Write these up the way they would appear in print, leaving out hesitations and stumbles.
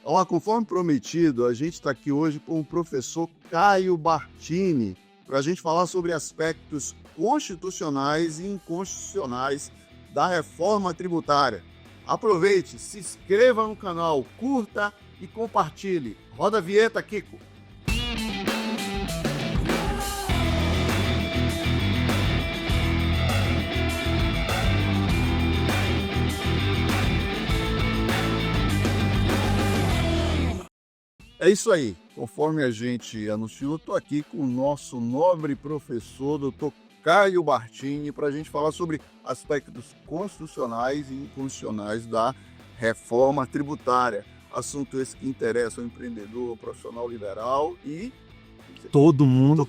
Olá, conforme prometido, a gente está aqui hoje com o professor Caio Bartini para a gente falar sobre aspectos constitucionais e inconstitucionais da reforma tributária. Aproveite, se inscreva no canal, curta e compartilhe. Roda a vinheta, Kiko. É isso aí, conforme a gente anunciou, estou aqui com o nosso nobre professor, doutor Caio Bartini, para a gente falar sobre aspectos constitucionais e inconstitucionais da reforma tributária. Assunto esse que interessa ao empreendedor, ao profissional liberal e... Todo mundo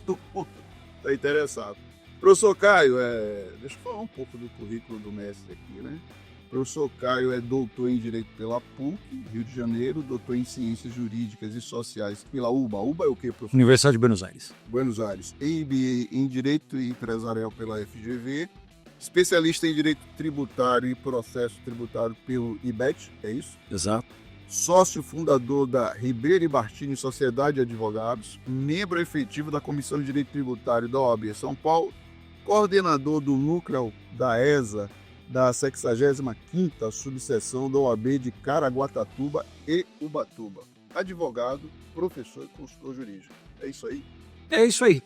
está interessado. Professor Caio, deixa eu falar um pouco do currículo do mestre aqui, né? O professor Caio é doutor em Direito pela PUC, Rio de Janeiro, doutor em Ciências Jurídicas e Sociais pela UBA. UBA é o quê, professor? Universidade de Buenos Aires. Buenos Aires. MBA em Direito Empresarial pela FGV, especialista em Direito Tributário e Processo Tributário pelo IBET, é isso? Exato. Sócio fundador da Ribeiro e Bartini Sociedade de Advogados, membro efetivo da Comissão de Direito Tributário da OAB São Paulo, coordenador do núcleo da ESA, da 65ª subseção da OAB de Caraguatatuba e Ubatuba. Advogado, professor e consultor jurídico. É isso aí? É isso aí.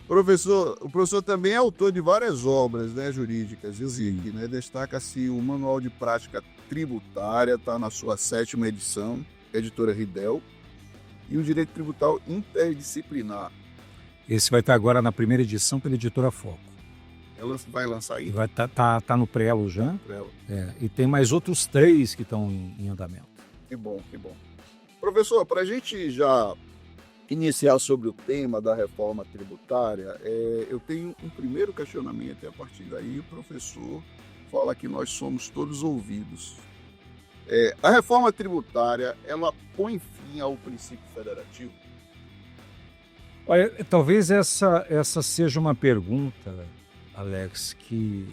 O professor também é autor de várias obras, né, jurídicas. Né? Destaca-se o Manual de Prática Tributária, está na sua 7ª edição, editora Ridel, e o Direito Tributário Interdisciplinar. Esse vai estar agora na primeira edição pela editora Foco. Ela vai lançar aí? Vai tá no prelo já. E tem mais outros 3 que estão em andamento. Que bom, que bom. Professor, para a gente já iniciar sobre o tema da reforma tributária, eu tenho um primeiro questionamento e a partir daí o professor fala que nós somos todos ouvidos. A reforma tributária, ela põe fim ao princípio federativo? Olha, talvez essa seja uma pergunta, Alex, que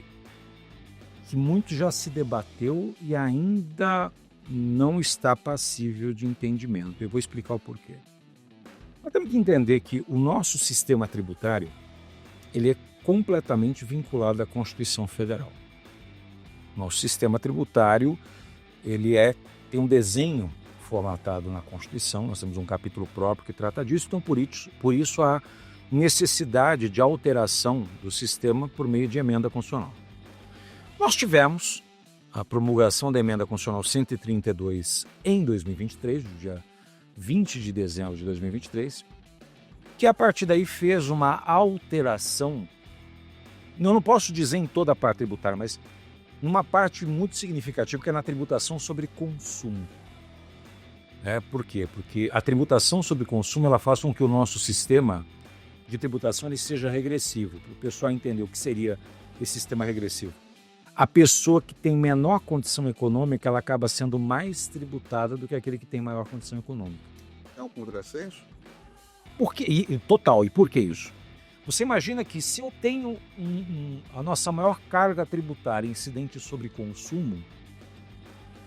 muito já se debateu e ainda não está passível de entendimento. Eu vou explicar o porquê. Nós temos que entender que o nosso sistema tributário ele é completamente vinculado à Constituição Federal. Nosso sistema tributário ele tem um desenho formatado na Constituição, nós temos um capítulo próprio que trata disso, então por isso há necessidade de alteração do sistema por meio de emenda constitucional. Nós tivemos a promulgação da emenda constitucional 132 em 2023, no dia 20 de dezembro de 2023, que a partir daí fez uma alteração, eu não posso dizer em toda a parte tributária, mas numa parte muito significativa, que é na tributação sobre consumo. Por quê? Porque a tributação sobre consumo ela faz com que o nosso sistema de tributação ele seja regressivo, para o pessoal entender o que seria esse sistema regressivo. A pessoa que tem menor condição econômica, ela acaba sendo mais tributada do que aquele que tem maior condição econômica. É um contrassenso? Por quê? Total. E por que isso? Você imagina que se eu tenho a nossa maior carga tributária incidente sobre consumo,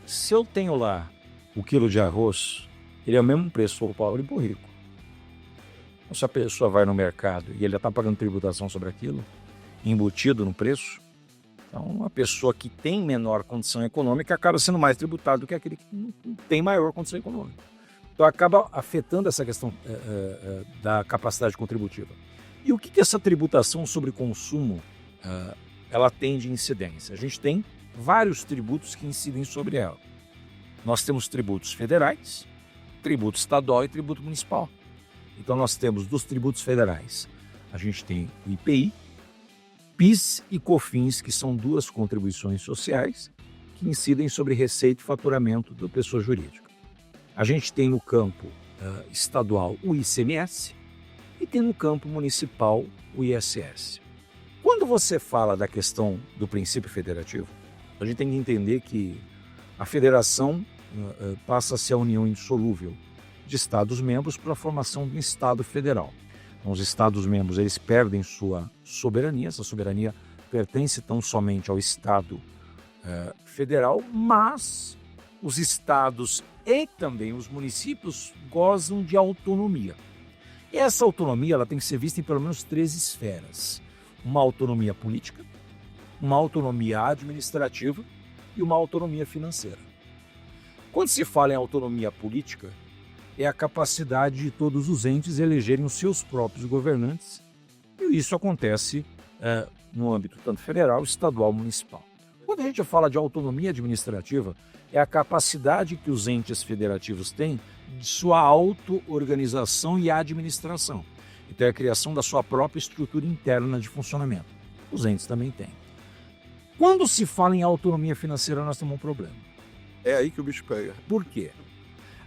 se eu tenho lá o quilo de arroz, ele é o mesmo preço para o pobre e para o rico. Então, se a pessoa vai no mercado e ele está pagando tributação sobre aquilo, embutido no preço, então a pessoa que tem menor condição econômica acaba sendo mais tributada do que aquele que não tem maior condição econômica. Então acaba afetando essa questão da capacidade contributiva. E o que essa tributação sobre consumo ela tem de incidência? A gente tem vários tributos que incidem sobre ela. Nós temos tributos federais, tributo estadual e tributo municipal. Então nós temos dos tributos federais, a gente tem o IPI, PIS e COFINS, que são 2 contribuições sociais que incidem sobre receita e faturamento da pessoa jurídica. A gente tem no campo estadual o ICMS e tem no campo municipal o ISS. Quando você fala da questão do princípio federativo, a gente tem que entender que a federação passa a ser a união indissolúvel de Estados-membros para a formação de um Estado federal. Então, os Estados-membros eles perdem sua soberania, essa soberania pertence tão somente ao Estado federal, mas os estados e também os municípios gozam de autonomia. E essa autonomia ela tem que ser vista em pelo menos 3 esferas. Uma autonomia política, uma autonomia administrativa e uma autonomia financeira. Quando se fala em autonomia política, é a capacidade de todos os entes elegerem os seus próprios governantes, e isso acontece no âmbito tanto federal, estadual, municipal. Quando a gente fala de autonomia administrativa, é a capacidade que os entes federativos têm de sua auto-organização e administração. Então é a criação da sua própria estrutura interna de funcionamento. Os entes também têm. Quando se fala em autonomia financeira, nós temos um problema. É aí que o bicho pega. Por quê?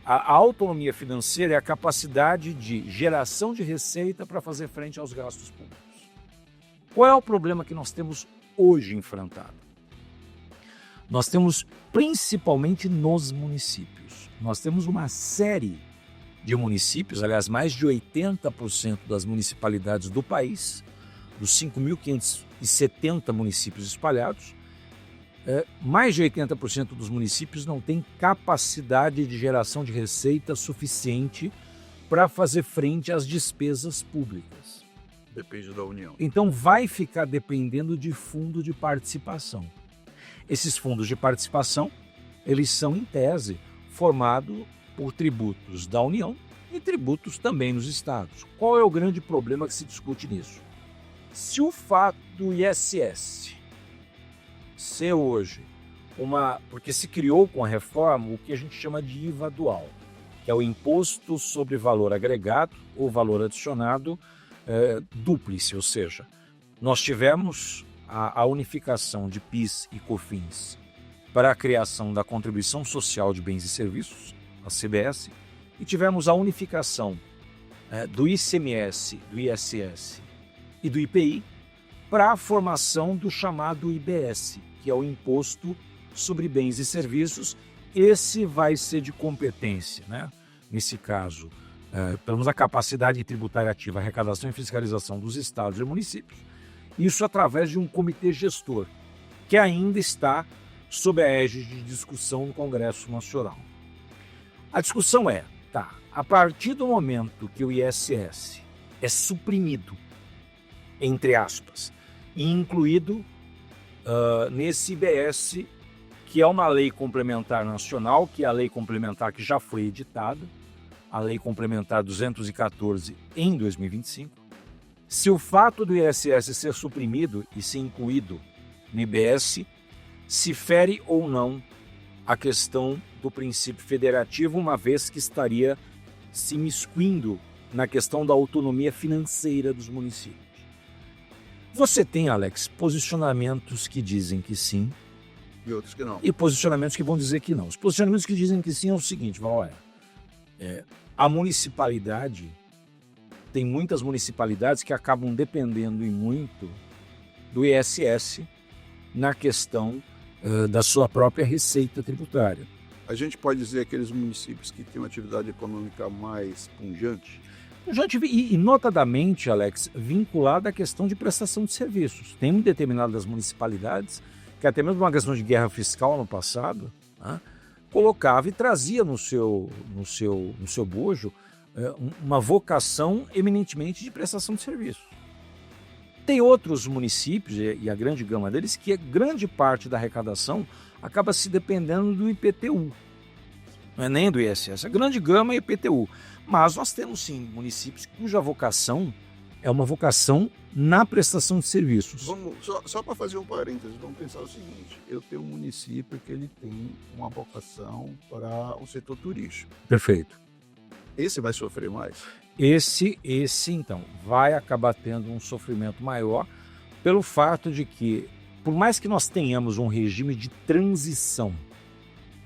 A autonomia financeira é a capacidade de geração de receita para fazer frente aos gastos públicos. Qual é o problema que nós temos hoje enfrentado? Nós temos principalmente nos municípios. Nós temos uma série de municípios, aliás, mais de 80% das municipalidades do país, dos 5.570 municípios espalhados, mais de 80% dos municípios não têm capacidade de geração de receita suficiente para fazer frente às despesas públicas. Depende da União. Então vai ficar dependendo de fundo de participação. Esses fundos de participação, eles são, em tese, formados por tributos da União e tributos também nos estados. Qual é o grande problema que se discute nisso? Se o fato do ISS ser hoje porque se criou com a reforma o que a gente chama de IVA dual, que é o Imposto sobre Valor Agregado ou Valor Adicionado dúplice, ou seja, nós tivemos a unificação de PIS e COFINS para a criação da Contribuição Social de Bens e Serviços, a CBS, e tivemos a unificação do ICMS, do ISS e do IPI para a formação do chamado IBS, que é o Imposto sobre Bens e Serviços. Esse vai ser de competência, né? Nesse caso, temos a capacidade tributária ativa, arrecadação e fiscalização dos estados e municípios, isso através de um comitê gestor, que ainda está sob a égide de discussão no Congresso Nacional. A discussão a partir do momento que o ISS é suprimido, entre aspas, e incluído nesse IBS, que é uma lei complementar nacional, que é a lei complementar que já foi editada, a lei complementar 214 em 2025, se o fato do ISS ser suprimido e ser incluído no IBS, se fere ou não a questão do princípio federativo, uma vez que estaria se imiscuindo na questão da autonomia financeira dos municípios. Você tem, Alex, posicionamentos que dizem que sim E outros que não. e posicionamentos que vão dizer que não. Os posicionamentos que dizem que sim é o seguinte, a municipalidade, tem muitas municipalidades que acabam dependendo e muito do ISS na questão da sua própria receita tributária. A gente pode dizer aqueles municípios que têm uma atividade econômica mais pungente? E notadamente, Alex, vinculada à questão de prestação de serviços. Tem determinadas municipalidades que até mesmo uma questão de guerra fiscal no passado, né, colocava e trazia no seu bojo uma vocação eminentemente de prestação de serviços. Tem outros municípios, e a grande gama deles, que a grande parte da arrecadação acaba se dependendo do IPTU. Não é nem do ISS, a grande gama é IPTU. Mas nós temos sim municípios cuja vocação é uma vocação na prestação de serviços. Só para fazer um parênteses, vamos pensar o seguinte: eu tenho um município que ele tem uma vocação para o setor turístico. Perfeito. Esse vai sofrer mais? Esse então, vai acabar tendo um sofrimento maior pelo fato de que, por mais que nós tenhamos um regime de transição,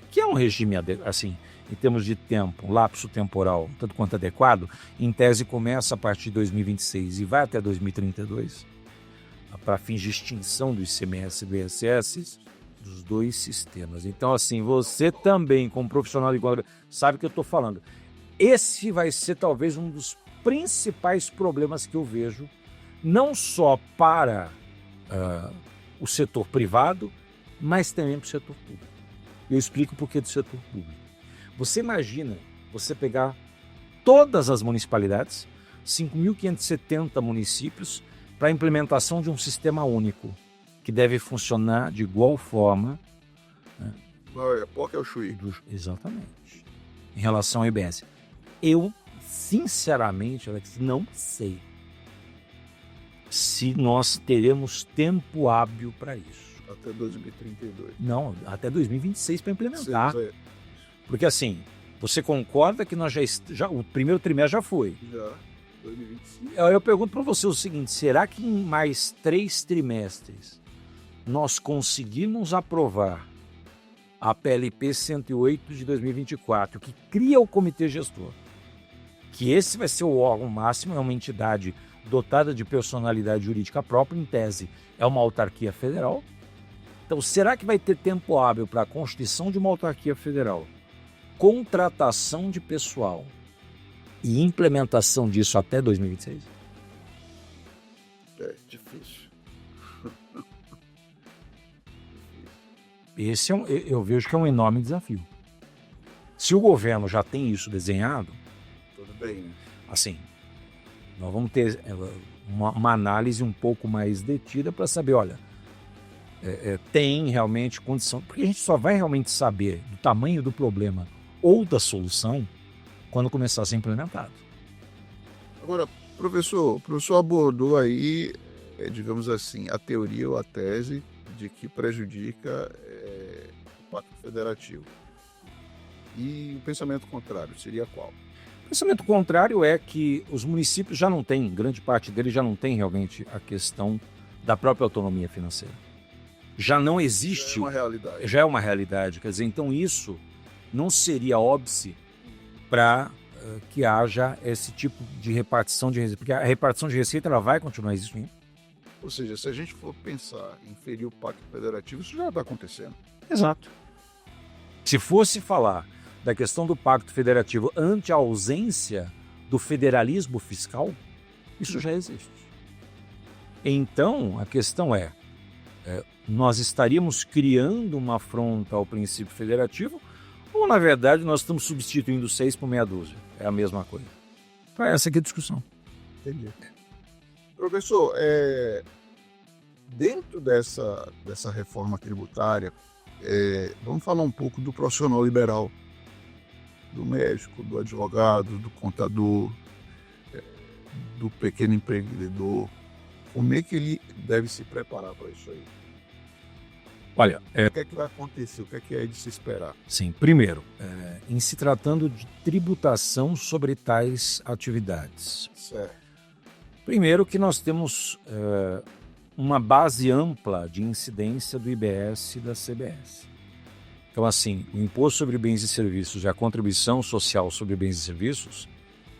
que é um regime, assim, em termos de tempo, um lapso temporal tanto quanto adequado, em tese começa a partir de 2026 e vai até 2032, para fins de extinção do ICMS e do ISS, dos dois sistemas. Então, assim, você também, como profissional de igualdade, sabe o que eu estou falando. Esse vai ser talvez um dos principais problemas que eu vejo, não só para o setor privado, mas também para o setor público. Eu explico o porquê do setor público. Você imagina você pegar todas as municipalidades, 5.570 municípios, para a implementação de um sistema único, que deve funcionar de igual forma. Né? Qual que é o Chuí? Exatamente. Em relação ao IBS. Eu, sinceramente, Alex, não sei se nós teremos tempo hábil para isso. Até 2032. Não, até 2026 para implementar. Sim. Porque assim, você concorda que nós já o primeiro trimestre já foi? Já, 2025. Eu pergunto para você o seguinte, será que em mais 3 trimestres nós conseguimos aprovar a PLP 108 de 2024, que cria o comitê gestor? Que esse vai ser o órgão máximo, é uma entidade dotada de personalidade jurídica própria, em tese é uma autarquia federal. Então, será que vai ter tempo hábil para a constituição de uma autarquia federal, contratação de pessoal e implementação disso até 2026? É difícil. Esse eu vejo que é um enorme desafio. Se o governo já tem isso desenhado, Tudo bem, né? assim, nós vamos ter uma análise um pouco mais detida para saber, olha, tem realmente condição, porque a gente só vai realmente saber do tamanho do problema ou da solução quando começar a ser implementado. Agora, professor, o professor abordou aí, digamos assim, a teoria ou a tese de que prejudica o Pacto Federativo. E o pensamento contrário seria qual? O pensamento contrário é que os municípios já não têm, grande parte deles já não tem realmente a questão da própria autonomia financeira. Já não existe. Já é uma realidade. Quer dizer, então isso não seria óbice para que haja esse tipo de repartição de receita. Porque a repartição de receita ela vai continuar existindo. Ou seja, se a gente for pensar em ferir o Pacto Federativo, isso já está acontecendo. Exato. Se fosse falar da questão do Pacto Federativo ante a ausência do federalismo fiscal, isso já existe. Então, a questão nós estaríamos criando uma afronta ao princípio federativo ou, na verdade, nós estamos substituindo 6 por meia dúzia? É a mesma coisa. Então, essa aqui é a discussão. Entendi. Professor, dentro dessa reforma tributária, vamos falar um pouco do profissional liberal, do médico, do advogado, do contador, do pequeno empreendedor. Como é que ele deve se preparar para isso aí? Olha, o que é que vai acontecer? O que é de se esperar? Sim, primeiro, em se tratando de tributação sobre tais atividades. Certo. Primeiro que nós temos uma base ampla de incidência do IBS e da CBS. Então, assim, o Imposto sobre Bens e Serviços e a Contribuição Social sobre Bens e Serviços,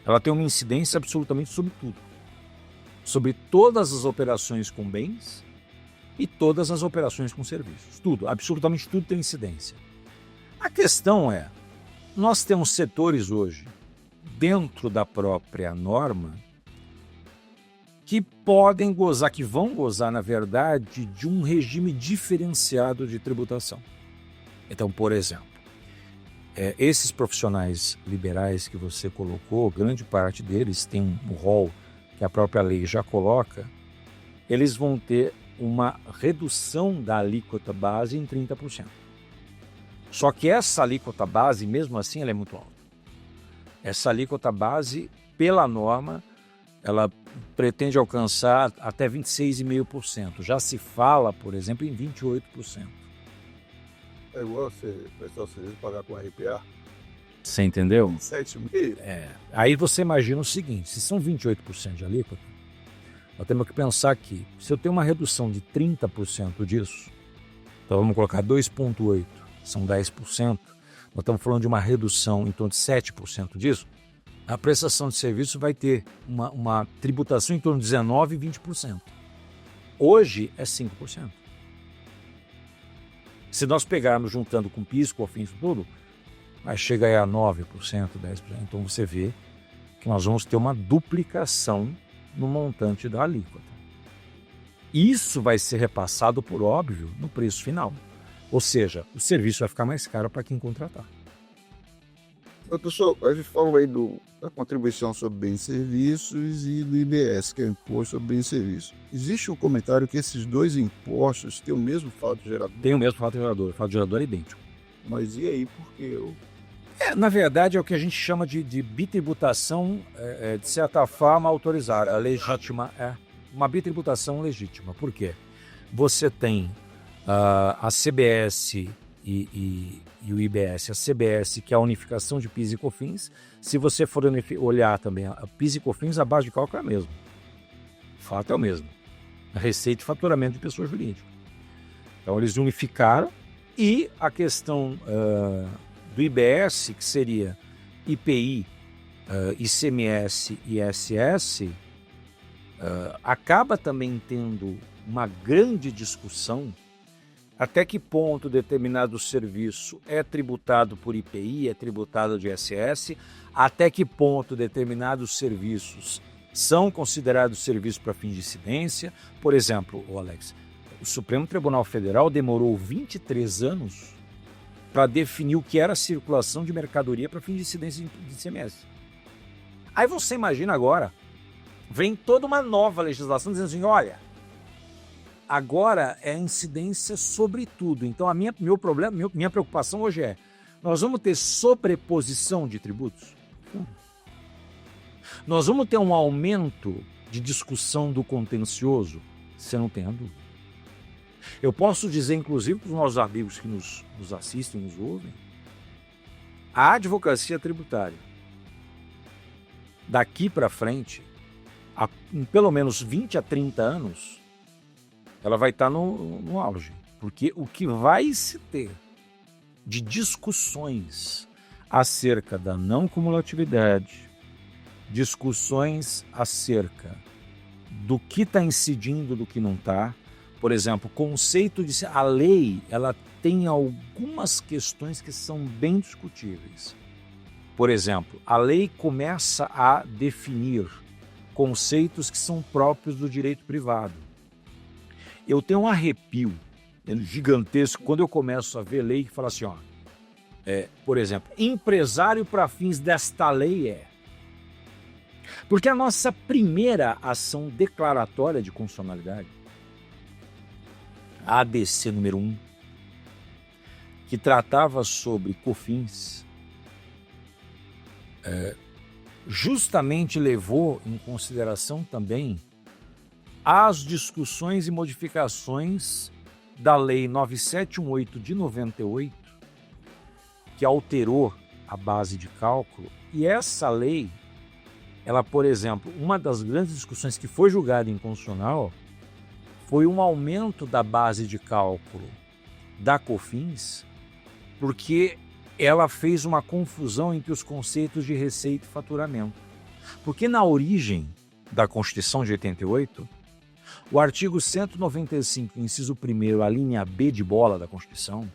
ela tem uma incidência absolutamente sobre tudo. Sobre todas as operações com bens e todas as operações com serviços. Tudo, absolutamente tudo tem incidência. A questão nós temos setores hoje, dentro da própria norma, que podem gozar, que vão gozar, na verdade, de um regime diferenciado de tributação. Então, por exemplo, esses profissionais liberais que você colocou, grande parte deles tem um rol que a própria lei já coloca, eles vão ter uma redução da alíquota base em 30%. Só que essa alíquota base, mesmo assim, ela é muito alta. Essa alíquota base, pela norma, ela pretende alcançar até 26,5%. Já se fala, por exemplo, em 28%. É igual o pessoal serviço pagar com RPA. Você entendeu? 7,5%. Aí você imagina o seguinte, se são 28% de alíquota, nós temos que pensar que se eu tenho uma redução de 30% disso, então vamos colocar 2,8%, são 10%, nós estamos falando de uma redução em torno de 7% disso, a prestação de serviço vai ter uma tributação em torno de 19% e 20%. Hoje é 5%. Se nós pegarmos juntando com PIS, COFINS e tudo, vai chegar aí a 9%, 10%. Então você vê que nós vamos ter uma duplicação no montante da alíquota. Isso vai ser repassado, por óbvio, no preço final. Ou seja, o serviço vai ficar mais caro para quem contratar. Professor, a gente falou aí da contribuição sobre bens e serviços e do IBS, que é o Imposto sobre Bens e Serviços. Existe um comentário que esses dois impostos têm o mesmo fato gerador. Tem o mesmo fato gerador, o fato gerador é idêntico. Mas e aí, por que eu... Na verdade, é o que a gente chama de bitributação, de certa forma, autorizada, legítima. É uma bitributação legítima. Por quê? Você tem a CBS e o IBS. A CBS, que é a unificação de PIS e COFINS. Se você for olhar também, a PIS e COFINS, a base de cálculo é a mesma. O fato é o mesmo. A receita e faturamento de pessoa jurídica. Então, eles unificaram. E a questão do IBS, que seria IPI, ICMS e ISS, acaba também tendo uma grande discussão até que ponto determinado serviço é tributado por IPI, é tributado de ISS, até que ponto determinados serviços são considerados serviços para fins de incidência. Por exemplo, Alex, o Supremo Tribunal Federal demorou 23 anos para definir o que era a circulação de mercadoria para fins de incidência de ICMS. Aí você imagina agora, vem toda uma nova legislação dizendo assim, olha, agora é incidência sobre tudo. Então minha preocupação hoje é, nós vamos ter sobreposição de tributos? Nós vamos ter um aumento de discussão do contencioso? Você não tem a dúvida. Eu posso dizer, inclusive, para os nossos amigos que nos assistem, nos ouvem, a advocacia tributária, daqui para frente, em pelo menos 20 a 30 anos, ela vai estar no auge. Porque o que vai se ter de discussões acerca da não cumulatividade, discussões acerca do que está incidindo, do que não está. Por exemplo, o conceito de... A lei, ela tem algumas questões que são bem discutíveis. Por exemplo, a lei começa a definir conceitos que são próprios do direito privado. Eu tenho um arrepio gigantesco quando eu começo a ver lei que fala assim, por exemplo, empresário para fins desta lei é... Porque a nossa primeira ação declaratória de constitucionalidade, a ADC número 1, que tratava sobre COFINS, justamente levou em consideração também as discussões e modificações da Lei 9718 de 98, que alterou a base de cálculo. E essa lei, ela, por exemplo, uma das grandes discussões que foi julgada em constitucional foi um aumento da base de cálculo da COFINS, porque ela fez uma confusão entre os conceitos de receita e faturamento. Porque na origem da Constituição de 88, o artigo 195, inciso 1º, a linha B de bola da Constituição,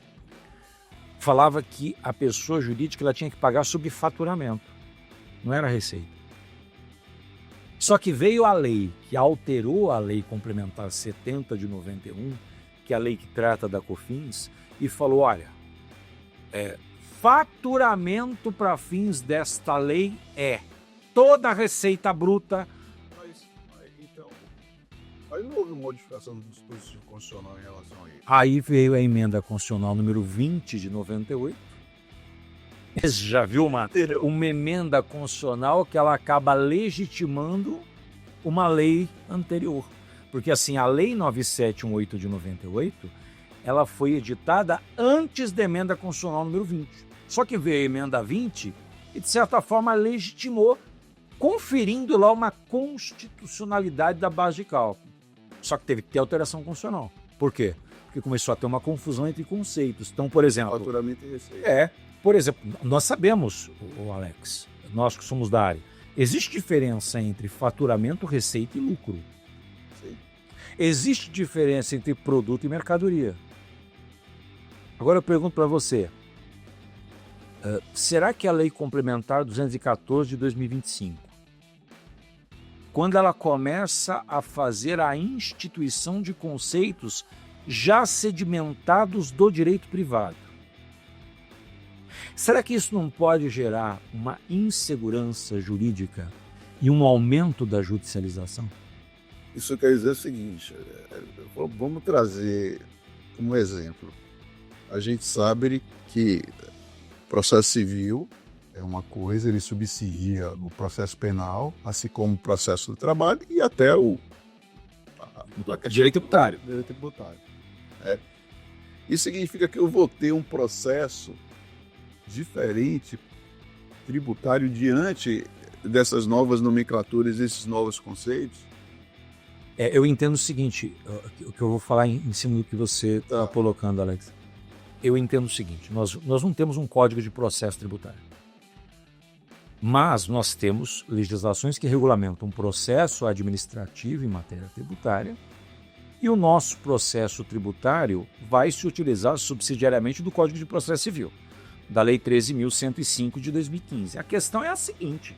falava que a pessoa jurídica ela tinha que pagar sobre faturamento, não era receita. Só que veio a lei que alterou a Lei Complementar 70 de 91, que é a lei que trata da COFINS, e falou, olha, faturamento para fins desta lei é toda a receita bruta. Mas, então, aí não houve modificação do dispositivo constitucional em relação a isso. Aí veio a emenda constitucional número 20 de 98. Você já viu uma emenda constitucional que ela acaba legitimando uma lei anterior. Porque assim, a Lei 9718 de 98, ela foi editada antes da emenda constitucional número 20. Só que veio a emenda 20 e, de certa forma, legitimou, conferindo lá uma constitucionalidade da base de cálculo. Só que teve que ter alteração constitucional. Por quê? Porque começou a ter uma confusão entre conceitos. Então, por exemplo... Faturamento e receita. Por exemplo, nós sabemos, Alex, nós que somos da área, existe diferença entre faturamento, receita e lucro. Sim. Existe diferença entre produto e mercadoria. Agora eu pergunto para você, será que a Lei Complementar 214 de 2025, quando ela começa a fazer a instituição de conceitos já sedimentados do direito privado. Será que isso não pode gerar uma insegurança jurídica e um aumento da judicialização? Isso quer dizer o seguinte, vamos trazer um exemplo. A gente sabe que processo civil é uma coisa, ele subsidia o processo penal, assim como o processo do trabalho e até o Direito tributário. direito tributário. Isso significa que eu vou ter um processo diferente tributário diante dessas novas nomenclaturas, esses novos conceitos. Eu entendo o seguinte, o que eu vou falar em cima do que você está colocando, Alex. Eu entendo o seguinte, nós não temos um código de processo tributário, mas nós temos legislações que regulamentam um processo administrativo em matéria tributária e o nosso processo tributário vai se utilizar subsidiariamente do Código de Processo Civil, da Lei 13.105 de 2015. A questão é a seguinte,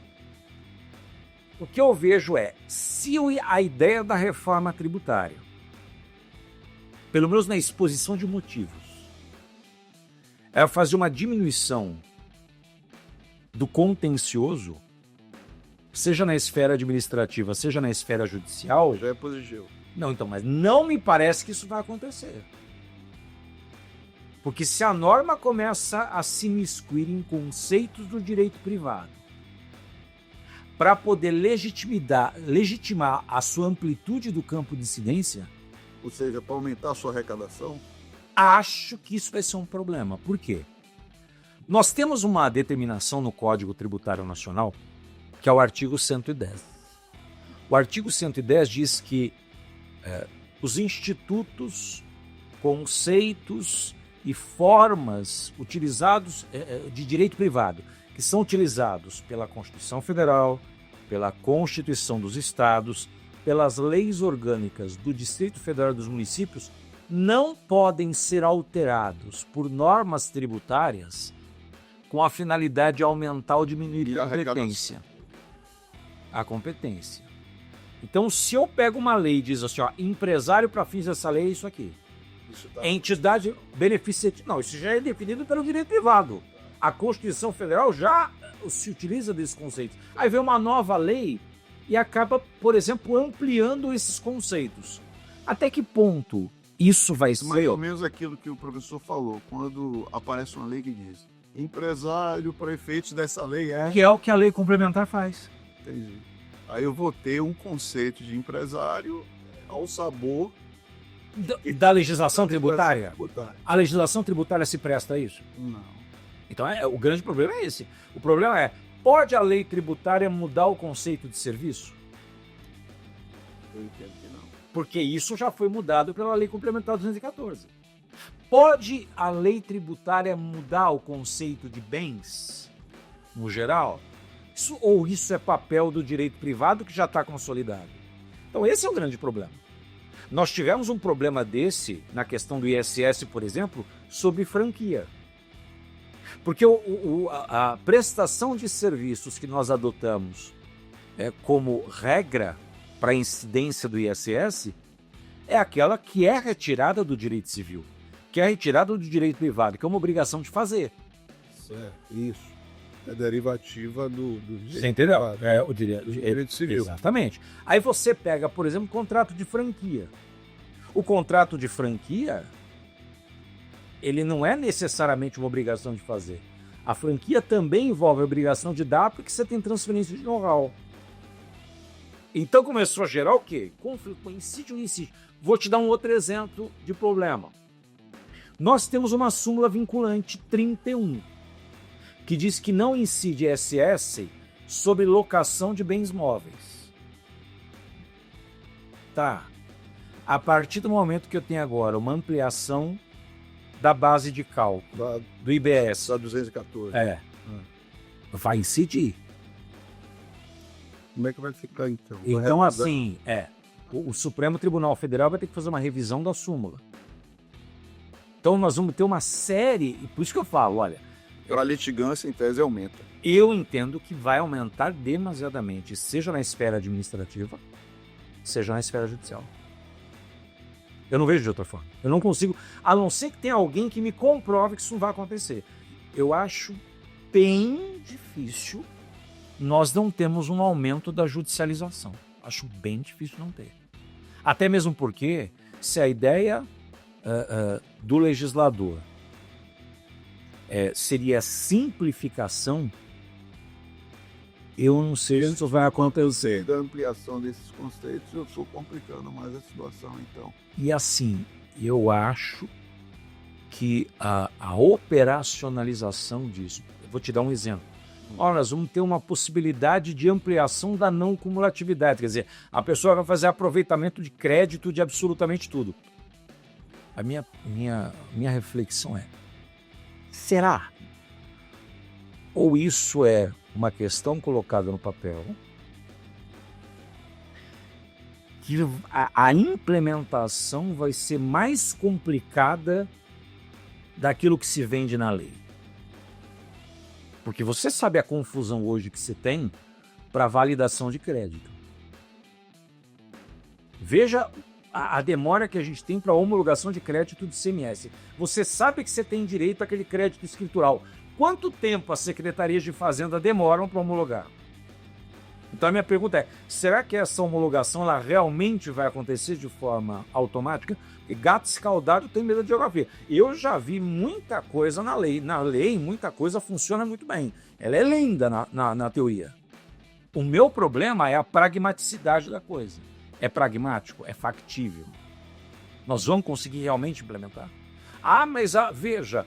o que eu vejo é, se a ideia da reforma tributária, pelo menos na exposição de motivos, é fazer uma diminuição do contencioso, seja na esfera administrativa, seja na esfera judicial, Já é positivo. não, então, mas não me parece que isso vai acontecer. Porque se a norma começa a se imiscuir em conceitos do direito privado, para poder legitimar a sua amplitude do campo de incidência, Ou seja, para aumentar a sua arrecadação, acho que isso vai ser um problema. Por quê? Nós temos uma determinação no Código Tributário Nacional, que é o artigo 110. O artigo 110 diz que os institutos, conceitos e formas utilizados de direito privado, que são utilizados pela Constituição Federal, pela Constituição dos Estados, pelas leis orgânicas do Distrito Federal e dos municípios, não podem ser alterados por normas tributárias com a finalidade de aumentar ou diminuir a competência. A competência. Então, se eu pego uma lei e diz assim, ó, empresário para fins dessa lei é isso aqui. isso tá... Entidade beneficente. Não, isso já é definido pelo direito privado. A Constituição Federal já se utiliza desses conceitos. Aí vem uma nova lei e acaba, por exemplo, ampliando esses conceitos. Até que ponto isso vai ser? Mais ou menos aquilo que o professor falou, quando aparece uma lei que diz empresário para efeitos dessa lei é... Que é o que a lei complementar faz. Entendi. Aí eu vou ter um conceito de empresário ao sabor Da legislação tributária? tributária. A legislação tributária se presta a isso? Não. Então, o grande problema é esse. O problema é, pode a lei tributária mudar o conceito de serviço? Eu entendo que não. Porque isso já foi mudado pela Lei Complementar 214. Pode a lei tributária mudar o conceito de bens, no geral? Isso é papel do direito privado que já está consolidado? Então, esse é o grande problema. Nós tivemos um problema desse na questão do ISS, por exemplo, sobre franquia. Porque a prestação de serviços que nós adotamos como regra para a incidência do ISS é aquela que é retirada do direito civil, que é retirada do direito privado, que é uma obrigação de fazer. Certo, isso. É derivativa do direito. Você entendeu? privado. É o direito civil. Exatamente. Aí você pega, por exemplo, contrato de franquia. O contrato de franquia, ele não é necessariamente uma obrigação de fazer. A franquia também envolve a obrigação de dar porque você tem transferência de know-how. Então começou a gerar o quê? Conflito, incide ou incide. Vou te dar um outro exemplo de problema. Nós temos uma súmula vinculante 31, que diz que não incide ISS sobre locação de bens móveis. Tá. A partir do momento que eu tenho agora uma ampliação da base de cálculo do IBS, Da 214. vai incidir. Como é que vai ficar então? Então, assim, o Supremo Tribunal Federal vai ter que fazer uma revisão da súmula. Então, nós vamos ter uma série, e por isso que eu falo, olha, A litigância, em tese, aumenta. eu entendo que vai aumentar demasiadamente, seja na esfera administrativa, seja na esfera judicial. Eu não vejo de outra forma. Eu não consigo, a não ser que tenha alguém que me comprove que isso não vai acontecer. Eu acho bem difícil nós não temos um aumento da judicialização. Acho bem difícil não ter. Até mesmo porque, se a ideia do legislador seria simplificação, eu não sei se isso vai acontecer. Da ampliação desses conceitos, eu estou complicando mais a situação, então. E assim, eu acho que a operacionalização disso, eu vou te dar um exemplo. Olha, nós vamos ter uma possibilidade de ampliação da não cumulatividade, quer dizer, a pessoa vai fazer aproveitamento de crédito de absolutamente tudo. A minha reflexão é, será? Ou isso é uma questão colocada no papel que a implementação vai ser mais complicada daquilo que se vende na lei? Porque você sabe a confusão hoje que se tem para validação de crédito. Veja a demora que a gente tem para homologação de crédito do ICMS. Você sabe que você tem direito àquele crédito escritural. Quanto tempo as secretarias de Fazenda demoram para homologar? Então a minha pergunta é, será que essa homologação ela realmente vai acontecer de forma automática? E gato escaldado tem medo de geografia. Eu já vi muita coisa na lei. Na lei, muita coisa funciona muito bem. Ela é linda na teoria. O meu problema é a pragmaticidade da coisa. É pragmático? É factível? Nós vamos conseguir realmente implementar? Mas veja,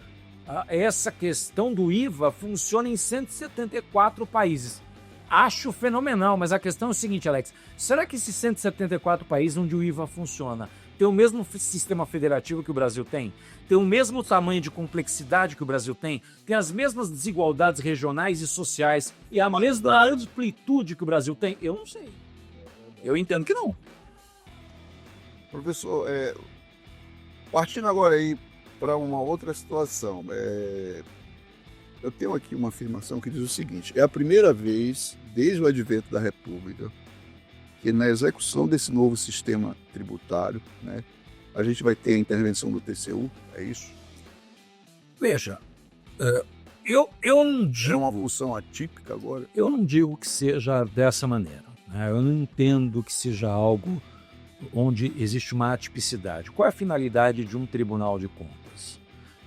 essa questão do IVA funciona em 174 países. Acho fenomenal, mas a questão é o seguinte, Alex. Será que esses 174 países onde o IVA funciona tem o mesmo sistema federativo que o Brasil tem? Tem o mesmo tamanho de complexidade que o Brasil tem? Tem as mesmas desigualdades regionais e sociais e a mesma amplitude que o Brasil tem? Eu não sei. Eu entendo que não. Professor, partindo agora aí para uma outra situação, eu tenho aqui uma afirmação que diz o seguinte: é a primeira vez, desde o advento da República, que na execução desse novo sistema tributário, né, a gente vai ter a intervenção do TCU, é isso? Veja, eu não digo... É uma função atípica agora? Eu não digo que seja dessa maneira, né? Eu não entendo que seja algo onde existe uma atipicidade. Qual é a finalidade de um tribunal de contas?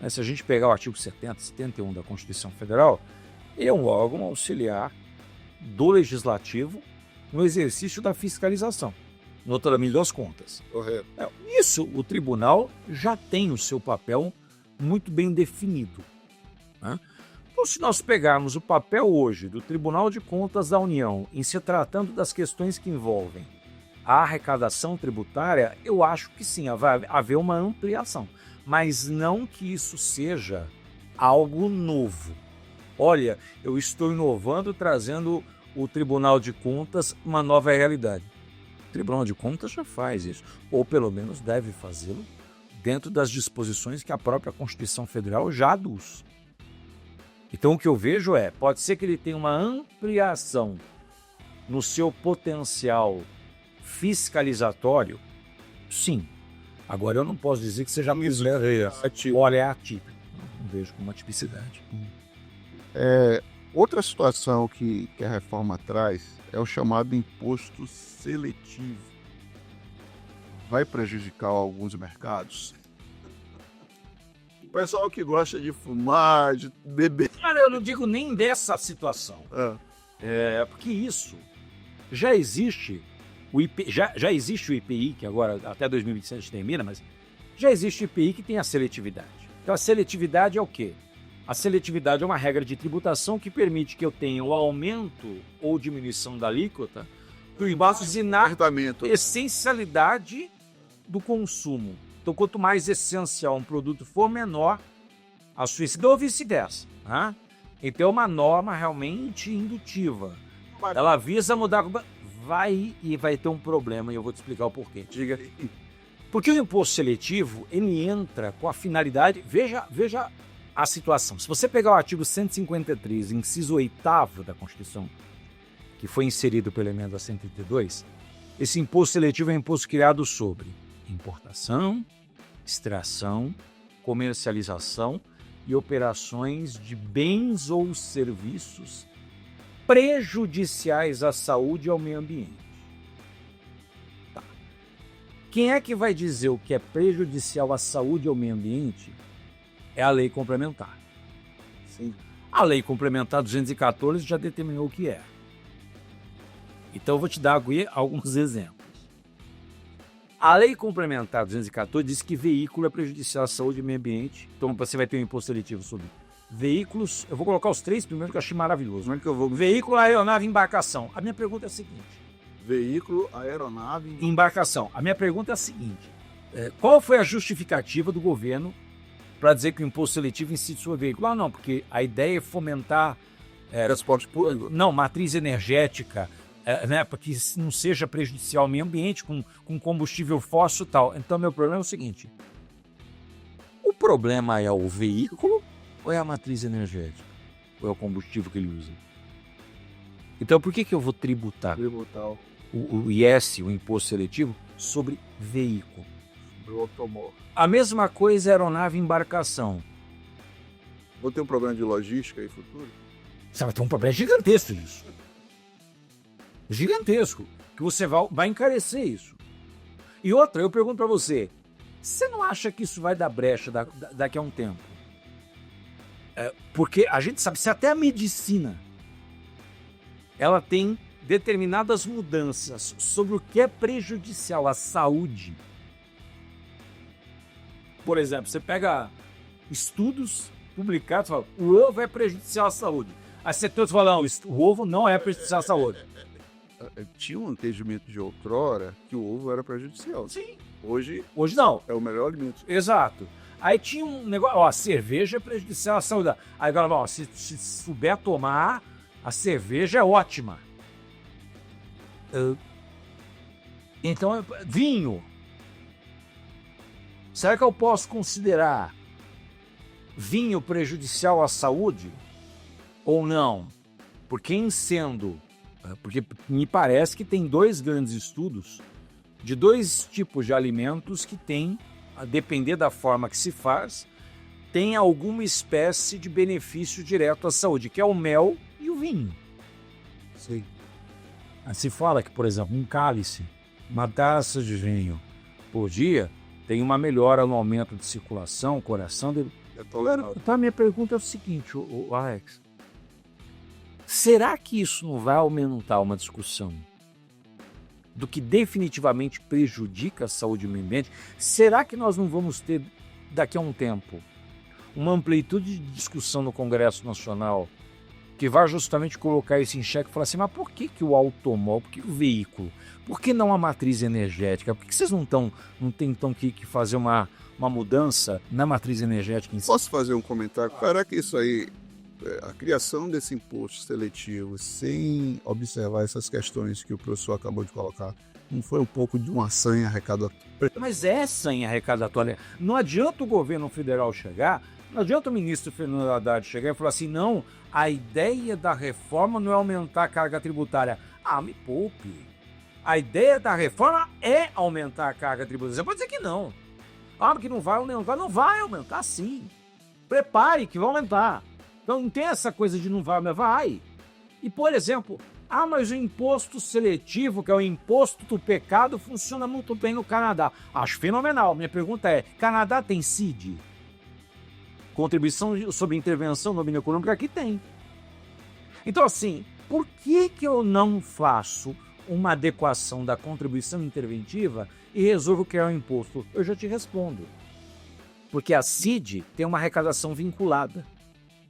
Se a gente pegar o artigo 70, 71 da Constituição Federal, é um órgão auxiliar do Legislativo no exercício da fiscalização, no tratamento das contas. Correto. Isso, o tribunal já tem o seu papel muito bem definido, né? Então, se nós pegarmos o papel hoje do Tribunal de Contas da União em se tratando das questões que envolvem a arrecadação tributária, eu acho que sim, vai haver uma ampliação, mas não que isso seja algo novo. Olha, eu estou inovando, trazendo o Tribunal de Contas uma nova realidade. O Tribunal de Contas já faz isso, ou pelo menos deve fazê-lo, dentro das disposições que a própria Constituição Federal já aduz. Então o que eu vejo pode ser que ele tenha uma ampliação no seu potencial fiscalizatório, sim. Agora eu não posso dizer que seja atípico. Olha, é atípico. Não vejo como uma tipicidade. Outra situação que a reforma traz é o chamado imposto seletivo. Vai prejudicar alguns mercados? O pessoal que gosta de fumar, de beber. Cara, eu não digo nem dessa situação. Porque isso já existe. Já existe o IPI, que agora até 2027 termina, mas já existe o IPI que tem a seletividade. Então a seletividade é o quê? A seletividade é uma regra de tributação que permite que eu tenha o aumento ou diminuição da alíquota com base na essencialidade do consumo. Então, quanto mais essencial um produto for, menor a sua incidência, ou vice-versa. Né? Então, é uma norma realmente indutiva. Ela visa mudar... Vai ter um problema e eu vou te explicar o porquê. Diga. Porque o imposto seletivo, ele entra com a finalidade... Veja a situação. Se você pegar o artigo 153, inciso 8º da Constituição, que foi inserido pela emenda 132, esse imposto seletivo é um imposto criado sobre importação, extração, comercialização e operações de bens ou serviços prejudiciais à saúde e ao meio ambiente. Tá. Quem é que vai dizer o que é prejudicial à saúde e ao meio ambiente? É a lei complementar. Sim. A lei complementar 214 já determinou o que é. Então eu vou te dar aqui alguns exemplos. A lei complementar 214 diz que veículo é prejudicial à saúde e meio ambiente. Então você vai ter um imposto seletivo sobre veículos. Eu vou colocar os 3 primeiros que eu achei maravilhoso. Como é que eu vou? Veículo, aeronave e embarcação. A minha pergunta é a seguinte. Veículo, aeronave... Embarcação. A minha pergunta é a seguinte. Qual foi a justificativa do governo para dizer que o imposto seletivo incide sobre o veículo? Não, porque a ideia é fomentar... transporte público? Não, matriz energética... né, para que não seja prejudicial ao meio ambiente com combustível fóssil e tal. Então, meu problema é o seguinte. O problema é o veículo ou é a matriz energética? Ou é o combustível que ele usa? Então, por que eu vou tributar o IS, o imposto seletivo, sobre veículo? Sobre o automóvel. A mesma coisa é aeronave e embarcação. Vou ter um problema de logística aí futuro? Você vai ter um problema gigantesco isso. Gigantesco, que você vai encarecer isso. E outra, eu pergunto para você, você não acha que isso vai dar brecha daqui a um tempo? Porque a gente sabe, se até a medicina, ela tem determinadas mudanças sobre o que é prejudicial à saúde. Por exemplo, você pega estudos publicados e fala, o ovo é prejudicial à saúde. Aí você todos falam, não, o ovo não é prejudicial à saúde. Tinha um entendimento de outrora que o ovo era prejudicial. Sim. Hoje não. é o melhor alimento. Exato. Aí tinha um negócio, a cerveja é prejudicial à saúde. Aí agora, se souber tomar, a cerveja é ótima. Então, vinho. Será que eu posso considerar vinho prejudicial à saúde ou não? Porque me parece que tem 2 grandes estudos de 2 tipos de alimentos que têm, a depender da forma que se faz, tem alguma espécie de benefício direto à saúde, que é o mel e o vinho. Sim. Se fala que, por exemplo, um cálice, uma taça de vinho por dia, tem uma melhora no aumento de circulação, coração... É tolerável. Então a minha pergunta é o seguinte, Alex. Será que isso não vai aumentar uma discussão do que definitivamente prejudica a saúde e o meio ambiente? Será que nós não vamos ter, daqui a um tempo, uma amplitude de discussão no Congresso Nacional que vai justamente colocar isso em xeque e falar assim, mas por que o automóvel, por que o veículo, por que não a matriz energética? Por que vocês não tentam que fazer uma mudança na matriz energética em si? Posso fazer um comentário? Será que isso aí, a criação desse imposto seletivo, sem observar essas questões que o professor acabou de colocar, não foi um pouco de uma sanha arrecadatória? Mas é sanha arrecadatória. Não adianta o governo federal chegar, não adianta o ministro Fernando Haddad chegar e falar assim, não, a ideia da reforma não é aumentar a carga tributária. Me poupe. A ideia da reforma é aumentar a carga tributária. Você pode dizer que não. Que não vai aumentar. Não vai aumentar sim. Prepare que vai aumentar. Então não tem essa coisa de não vai, mas vai. E, por exemplo, mas o imposto seletivo, que é o imposto do pecado, funciona muito bem no Canadá. Acho fenomenal. Minha pergunta é, Canadá tem CID? Contribuição sobre intervenção no domínio econômico? Aqui tem. Então, assim, por que eu não faço uma adequação da contribuição interventiva e resolvo criar um imposto? Eu já te respondo. Porque a CID tem uma arrecadação vinculada.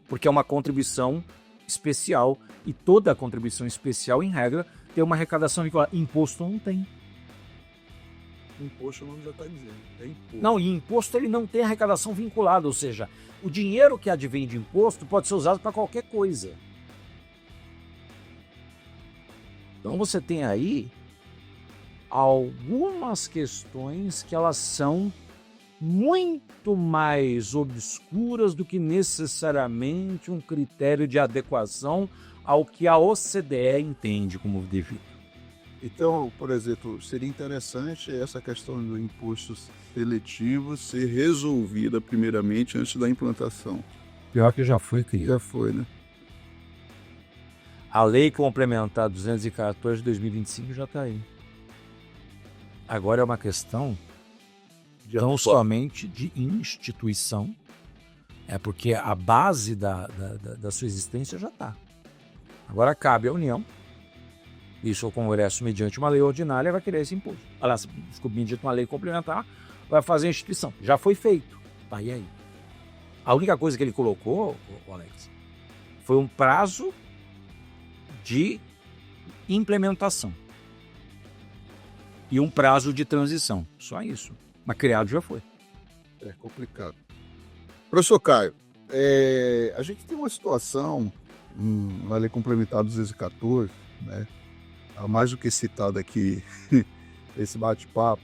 Porque é uma contribuição especial e toda a contribuição especial, em regra, tem uma arrecadação vinculada. Imposto não tem. Imposto o nome já está dizendo. É imposto. Não, e imposto ele não tem arrecadação vinculada, ou seja, o dinheiro que advém de imposto pode ser usado para qualquer coisa. Então você tem aí algumas questões que elas são muito mais obscuras do que necessariamente um critério de adequação ao que a OCDE entende como devido. Então, por exemplo, seria interessante essa questão do imposto seletivo ser resolvida primeiramente antes da implantação. Pior que já foi criado. Já foi, né? A Lei Complementar 214 de 2025 já está aí. Agora é uma questão não somente de instituição, porque a base da sua existência já está. Agora cabe à União, isso o Congresso, mediante uma lei ordinária, vai querer esse imposto. Aliás, mediante uma lei complementar, vai fazer a instituição. Já foi feito. Tá, e aí? A única coisa que ele colocou, Alex, foi um prazo de implementação e um prazo de transição. Só isso. Mas criado já foi. É complicado. Professor Caio, a gente tem uma situação na Lei Complementar 214, né? Mais do que citado aqui nesse bate-papo,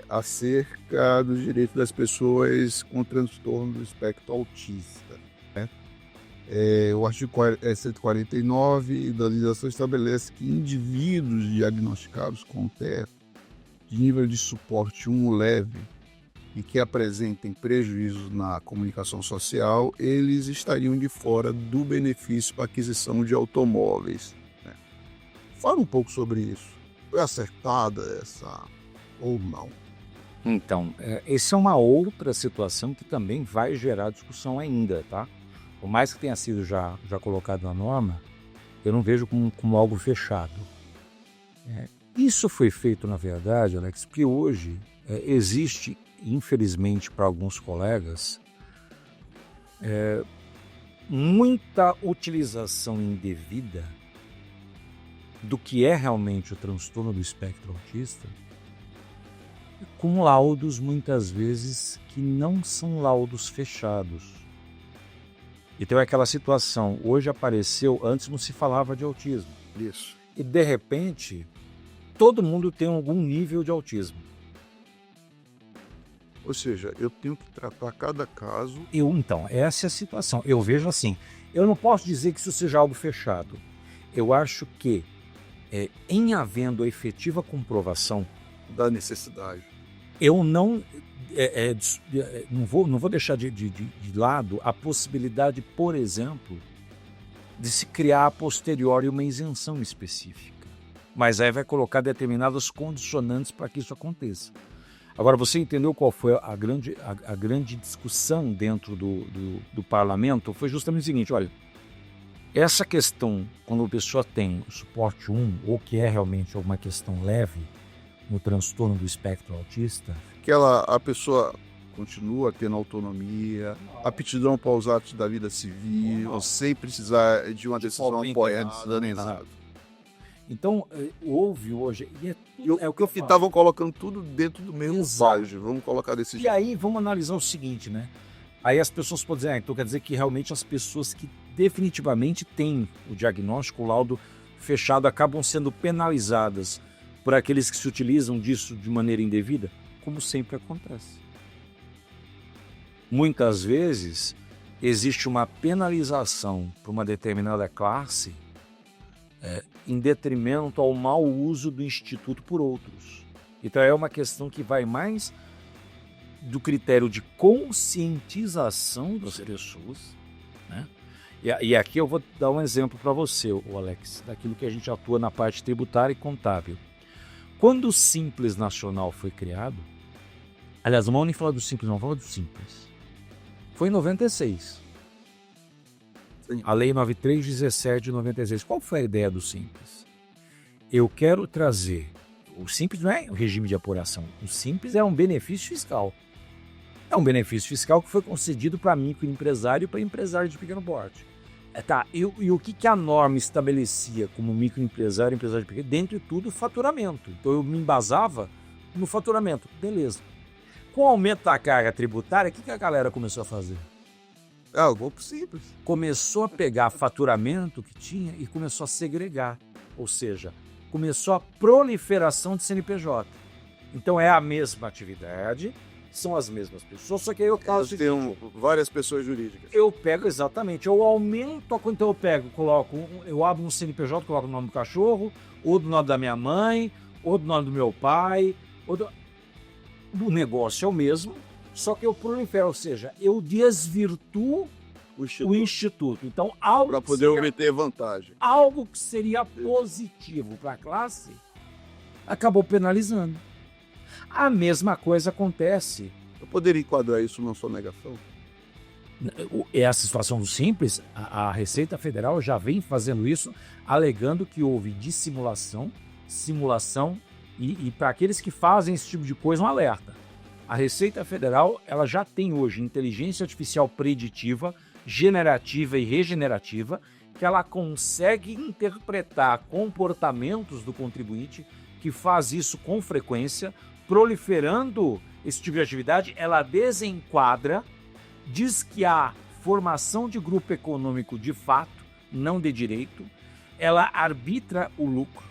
acerca dos direitos das pessoas com transtorno do espectro autista. Né? O artigo 149 da legislação estabelece que indivíduos diagnosticados com TEA de nível de suporte 1 leve e que apresentem prejuízos na comunicação social, eles estariam de fora do benefício para aquisição de automóveis. Né? Fala um pouco sobre isso. Foi acertada essa ou não? Então, essa é uma outra situação que também vai gerar discussão ainda, tá? Por mais que tenha sido já colocado na norma, eu não vejo como algo fechado. Isso foi feito, na verdade, Alex, porque hoje existe, infelizmente para alguns colegas, muita utilização indevida do que é realmente o transtorno do espectro autista, com laudos muitas vezes que não são laudos fechados. Então é aquela situação, hoje apareceu, antes não se falava de autismo. Isso. E de repente, todo mundo tem algum nível de autismo. Ou seja, eu tenho que tratar cada caso. Então, essa é a situação. Eu vejo assim, eu não posso dizer que isso seja algo fechado. Eu acho que, em havendo a efetiva comprovação da necessidade, eu não vou deixar de lado a possibilidade, por exemplo, de se criar a posteriori uma isenção específica. Mas aí vai colocar determinadas condicionantes para que isso aconteça. Agora, você entendeu qual foi a grande discussão dentro do parlamento? Foi justamente o seguinte, olha, essa questão, quando a pessoa tem o suporte 1, ou que é realmente alguma questão leve no transtorno do espectro autista, que a pessoa continua tendo autonomia, aptidão para os atos da vida civil, sem precisar de uma decisão apoiada, nem nada. Então, houve hoje... É o que estavam colocando tudo dentro do mesmo balde. Vamos colocar desse jeito. E aí, vamos analisar o seguinte, né? Aí as pessoas podem dizer, então quer dizer que realmente as pessoas que definitivamente têm o diagnóstico, o laudo fechado, acabam sendo penalizadas por aqueles que se utilizam disso de maneira indevida? Como sempre acontece. Muitas vezes, existe uma penalização por uma determinada classe em detrimento ao mau uso do instituto por outros. Então é uma questão que vai mais do critério de conscientização das pessoas, né? E aqui eu vou dar um exemplo para você, Alex, daquilo que a gente atua na parte tributária e contábil. Quando o Simples Nacional foi criado, aliás, não vamos nem falar do Simples, não, vamos falar do Simples. Foi em 96. A Lei 9317 de 96. Qual foi a ideia do Simples? Eu quero trazer... O Simples não é um regime de apuração. O Simples é um benefício fiscal. É um benefício fiscal que foi concedido para microempresário e para empresário de pequeno porte. E o que a norma estabelecia como microempresário e empresário de pequeno? Dentro de tudo, faturamento. Então eu me embasava no faturamento. Beleza. Com o aumento da carga tributária, o que a galera começou a fazer? Eu vou pro Simples. Começou a pegar faturamento que tinha e começou a segregar. Ou seja, começou a proliferação de CNPJ. Então é a mesma atividade, são as mesmas pessoas, só que aí eu faço... Tem várias pessoas jurídicas. Eu pego, exatamente, eu aumento a quanto eu pego, eu abro um CNPJ, coloco o nome do cachorro, ou do nome da minha mãe, ou do nome do meu pai, o negócio é o mesmo, só que eu prolifero, ou seja, eu desvirtuo o instituto. Então, para poder obter vantagem. Algo que seria positivo para a classe, acabou penalizando. A mesma coisa acontece. Eu poderia enquadrar isso na sonegação? Essa situação do Simples, a Receita Federal já vem fazendo isso, alegando que houve dissimulação, simulação e para aqueles que fazem esse tipo de coisa, um alerta. A Receita Federal ela já tem hoje inteligência artificial preditiva, generativa e regenerativa, que ela consegue interpretar comportamentos do contribuinte, que faz isso com frequência, proliferando esse tipo de atividade, ela desenquadra, diz que há formação de grupo econômico de fato, não de direito, ela arbitra o lucro.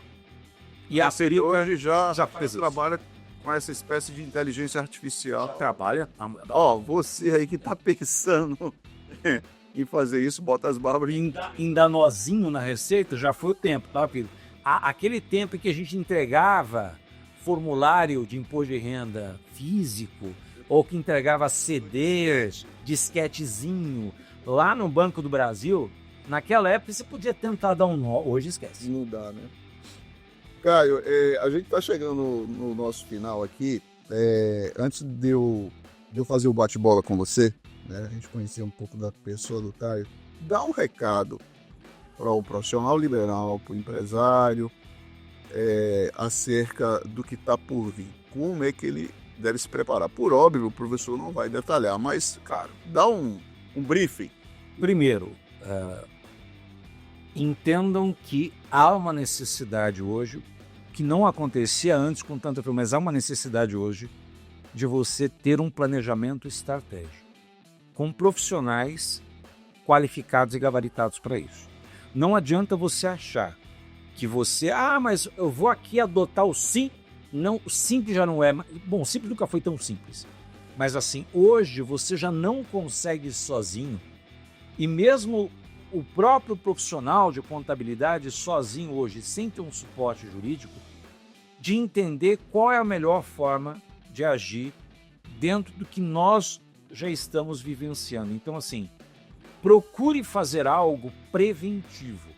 E a seria hoje já trabalha com essa espécie de inteligência artificial. Trabalha. Você aí que está pensando em fazer isso, bota as barbas em danozinho na Receita, já foi o tempo, tá, filho? Aquele tempo em que a gente entregava formulário de imposto de renda físico, ou que entregava CDs, disquetezinho, lá no Banco do Brasil, naquela época você podia tentar dar um nó, hoje esquece. Não dá, né? Caio, a gente está chegando no nosso final aqui. Antes de eu fazer o bate-bola com você, né, a gente conhecer um pouco da pessoa do Caio, dá um recado para o profissional liberal, para o empresário, acerca do que está por vir. Como é que ele deve se preparar? Por óbvio, o professor não vai detalhar, mas, cara, dá um briefing. Primeiro, entendam que há uma necessidade hoje, que não acontecia antes com tanta frequência, mas há uma necessidade hoje de você ter um planejamento estratégico, com profissionais qualificados e gabaritados para isso. Não adianta você achar que você, mas eu vou aqui adotar o sim. Não, o simples já não é. Bom, o simples nunca foi tão simples. Mas assim, hoje você já não consegue sozinho, e mesmo o próprio profissional de contabilidade sozinho hoje, sem ter um suporte jurídico, de entender qual é a melhor forma de agir dentro do que nós já estamos vivenciando. Então, assim, procure fazer algo preventivo.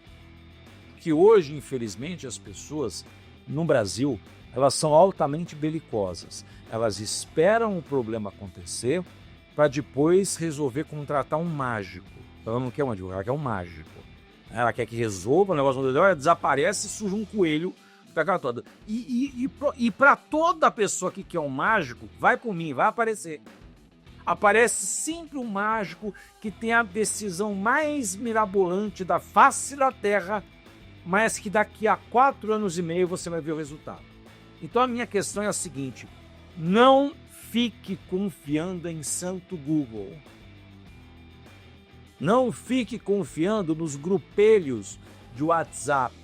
Que hoje, infelizmente, as pessoas no Brasil, elas são altamente belicosas. Elas esperam o problema acontecer para depois resolver contratar um mágico. Ela não quer um advogado, ela quer um mágico. Ela quer que resolva o negócio, desaparece e surge um coelho, pega toda. E para toda pessoa que quer um mágico, vai por mim, vai aparecer. Aparece sempre um mágico que tem a decisão mais mirabolante da face da Terra, mas que daqui a 4 anos e meio você vai ver o resultado. Então a minha questão é a seguinte: não fique confiando em santo Google. Não fique confiando nos grupelhos de WhatsApp,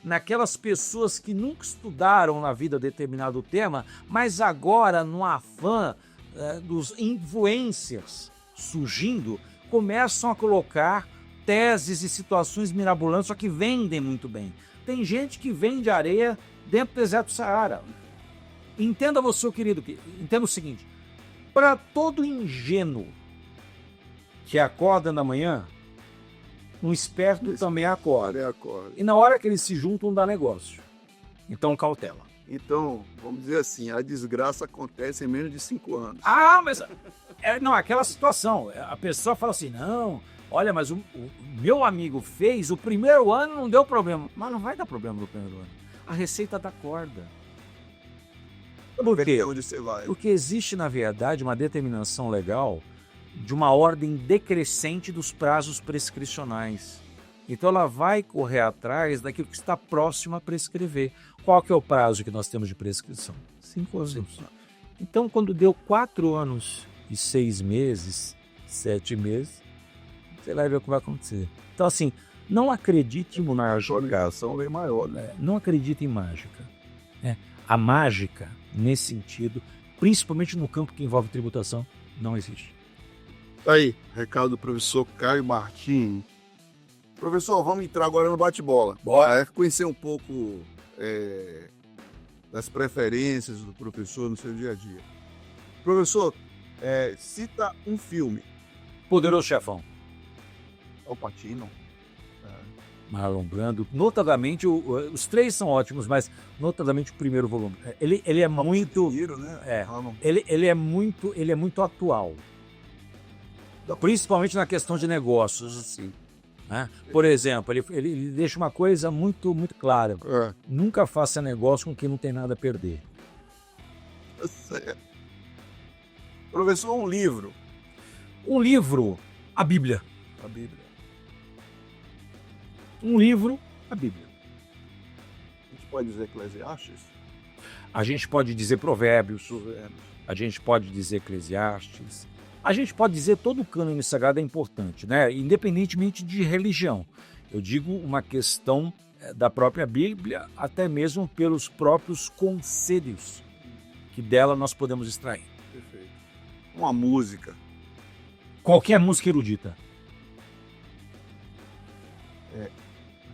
naquelas pessoas que nunca estudaram na vida determinado tema, mas agora, no afã dos influencers surgindo, começam a colocar teses e situações mirabolantes, só que vendem muito bem. Tem gente que vende areia dentro do deserto do Saara. Entenda você, querido, entenda o seguinte: para todo ingênuo que acorda na manhã, um esperto também acorda. E na hora que eles se juntam, dá negócio. Então, cautela. Então, vamos dizer assim, a desgraça acontece em menos de 5 anos. Mas... não, aquela situação. A pessoa fala assim, não, olha, mas o meu amigo fez, o primeiro ano não deu problema. Mas não vai dar problema no primeiro ano. A Receita dá corda. Por quê? Onde você vai. Porque existe, na verdade, uma determinação legal de uma ordem decrescente dos prazos prescricionais. Então ela vai correr atrás daquilo que está próximo a prescrever. Qual que é o prazo que nós temos de prescrição? 5 anos. Então, quando deu 4 anos e 6 meses, 7 meses, você vai ver o que vai acontecer. Então, assim, não acredite em mágica. A ligação é maior, né? Não acredite em mágica. A mágica, nesse sentido, principalmente no campo que envolve tributação, não existe. Tá aí, recado do professor Caio Martins. Professor, vamos entrar agora no bate-bola. Bora conhecer um pouco das preferências do professor no seu dia a dia. Professor, cita um filme. Poderoso Chefão. Al Pacino. Marlon Brando, notadamente, os três são ótimos, mas notadamente o primeiro volume. Ele é muito... Né? Ele é muito atual. Principalmente na questão de negócios, assim. Né? Por exemplo, ele deixa uma coisa muito, muito clara. Nunca faça negócio com quem não tem nada a perder. Certo. Professor, um livro. Um livro, a Bíblia. A Bíblia. Um livro, a Bíblia. A gente pode dizer Eclesiastes? A gente pode dizer Provérbios. A gente pode dizer Eclesiastes. A gente pode dizer todo o cânone sagrado é importante, né? Independentemente de religião. Eu digo uma questão da própria Bíblia, até mesmo pelos próprios conselhos que dela nós podemos extrair. Perfeito. Uma música. Qualquer música erudita.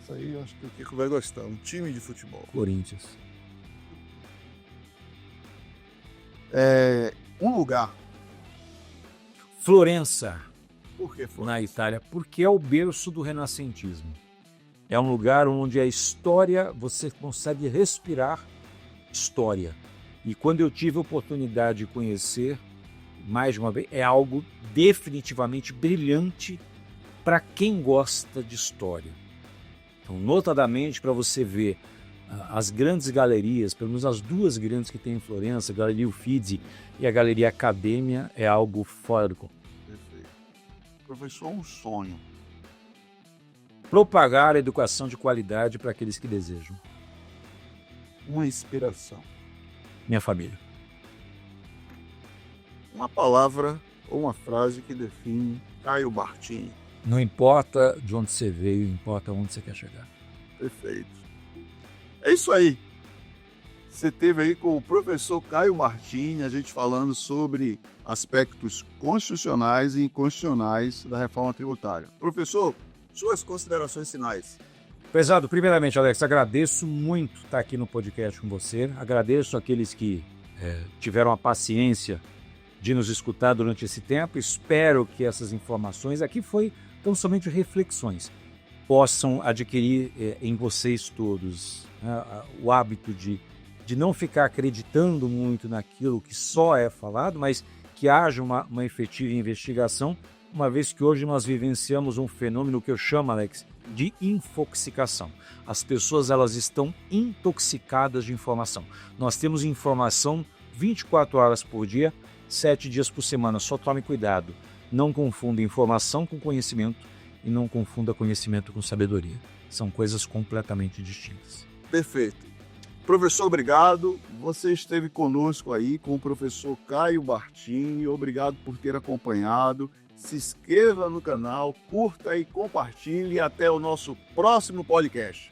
Isso aí eu acho que o Kiko vai gostar. Um time de futebol. Corinthians. Um lugar. Florença, Por que foi? na Itália, porque é o berço do renascentismo. É um lugar onde a história, você consegue respirar história. E quando eu tive a oportunidade de conhecer, mais de uma vez, é algo definitivamente brilhante para quem gosta de história. Então, notadamente, para você ver as grandes galerias, pelo menos as duas grandes que tem em Florença, a Galeria Uffizi e a Galeria Academia, é algo fora do comum. Perfeito. Professor, um sonho. Propagar a educação de qualidade para aqueles que desejam. Uma inspiração. Minha família. Uma palavra ou uma frase que define Caio Martins. Não importa de onde você veio, importa onde você quer chegar. Perfeito. É isso aí. Você teve aí com o professor Caio Martins, a gente falando sobre aspectos constitucionais e inconstitucionais da reforma tributária. Professor, suas considerações finais. Prezado, primeiramente, Alex, agradeço muito estar aqui no podcast com você. Agradeço aqueles que tiveram a paciência de nos escutar durante esse tempo. Espero que essas informações, aqui tão somente reflexões, possam adquirir em vocês todos o hábito de não ficar acreditando muito naquilo que só é falado, mas que haja uma efetiva investigação, uma vez que hoje nós vivenciamos um fenômeno que eu chamo, Alex, de infoxicação. As pessoas elas estão intoxicadas de informação. Nós temos informação 24 horas por dia, 7 dias por semana. Só tome cuidado. Não confunda informação com conhecimento e não confunda conhecimento com sabedoria. São coisas completamente distintas. Perfeito. Professor, obrigado. Você esteve conosco aí com o professor Caio Martins. Obrigado por ter acompanhado. Se inscreva no canal, curta e compartilhe. Até o nosso próximo podcast.